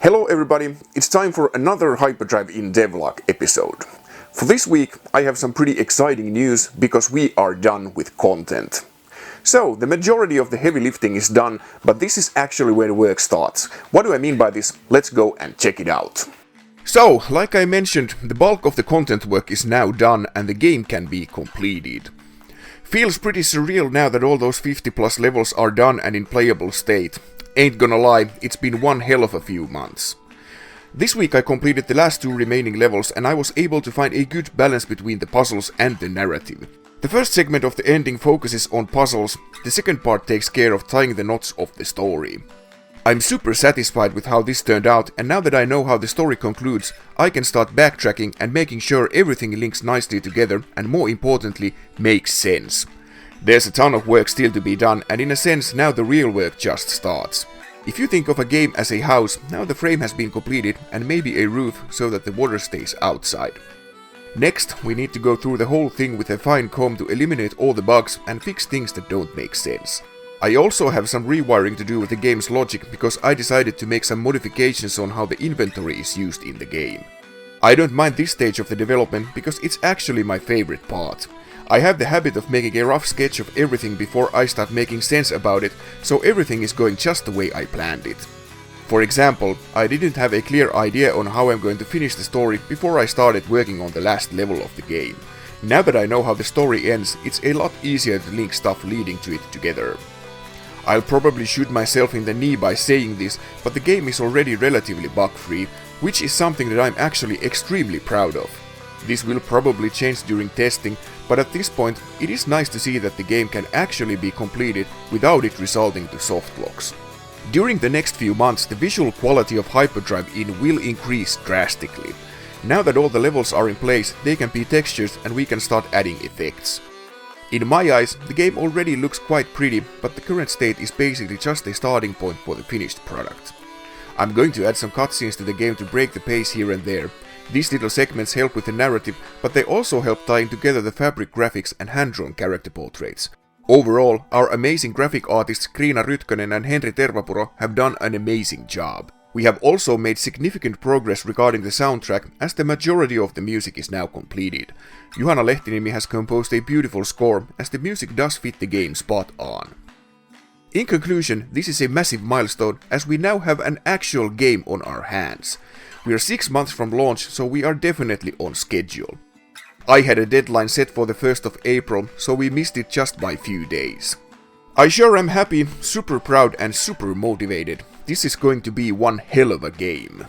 Hello everybody, it's time for another Hyperdrive Inn Devlog episode. For this week I have some pretty exciting news because we are done with content. So, the majority of the heavy lifting is done, but this is actually where the work starts. What do I mean by this? Let's go and check it out. So, like I mentioned, the bulk of the content work is now done and the game can be completed. Feels pretty surreal now that all those 50 plus levels are done and in playable state. Ain't gonna lie, it's been one hell of a few months. This week I completed the last two remaining levels and I was able to find a good balance between the puzzles and the narrative. The first segment of the ending focuses on puzzles, the second part takes care of tying the knots of the story. I'm super satisfied with how this turned out, and now that I know how the story concludes, I can start backtracking and making sure everything links nicely together and more importantly, makes sense. There's a ton of work still to be done, and in a sense now the real work just starts. If you think of a game as a house, now the frame has been completed and maybe a roof so that the water stays outside. Next, we need to go through the whole thing with a fine comb to eliminate all the bugs and fix things that don't make sense. I also have some rewiring to do with the game's logic because I decided to make some modifications on how the inventory is used in the game. I don't mind this stage of the development because it's actually my favorite part. I have the habit of making a rough sketch of everything before I start making sense about it, so everything is going just the way I planned it. For example, I didn't have a clear idea on how I'm going to finish the story before I started working on the last level of the game. Now that I know how the story ends, it's a lot easier to link stuff leading to it together. I'll probably shoot myself in the knee by saying this, but the game is already relatively bug-free, which is something that I'm actually extremely proud of. This will probably change during testing, but at this point it is nice to see that the game can actually be completed without it resulting to soft locks. During the next few months the visual quality of Hyperdrive Inn will increase drastically. Now that all the levels are in place, they can be textures and we can start adding effects. In my eyes, the game already looks quite pretty, but the current state is basically just a starting point for the finished product. I'm going to add some cutscenes to the game to break the pace here and there. These little segments help with the narrative, but they also help tying together the fabric graphics and hand-drawn character portraits. Overall, our amazing graphic artists Kriina Rytkönen and Henri Tervapuro have done an amazing job. We have also made significant progress regarding the soundtrack, as the majority of the music is now completed. Juhana Lehtinimi has composed a beautiful score, as the music does fit the game spot on. In conclusion, this is a massive milestone, as we now have an actual game on our hands. We are 6 months from launch, so we are definitely on schedule. I had a deadline set for the 1st of April, so we missed it just by few days. I sure am happy, super proud and super motivated. This is going to be one hell of a game.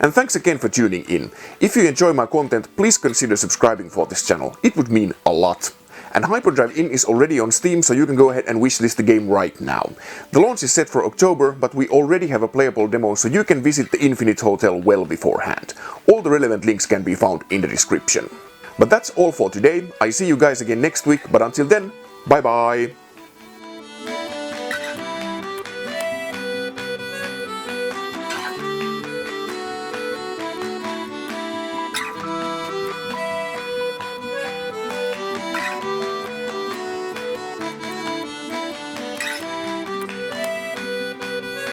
And thanks again for tuning in. If you enjoy my content, please consider subscribing for this channel. It would mean a lot. And Hyperdrive Inn is already on Steam, so you can go ahead and wishlist the game right now. The launch is set for October, but we already have a playable demo, so you can visit the Infinite Hotel well beforehand. All the relevant links can be found in the description. But that's all for today. I see you guys again next week, but until then, bye bye!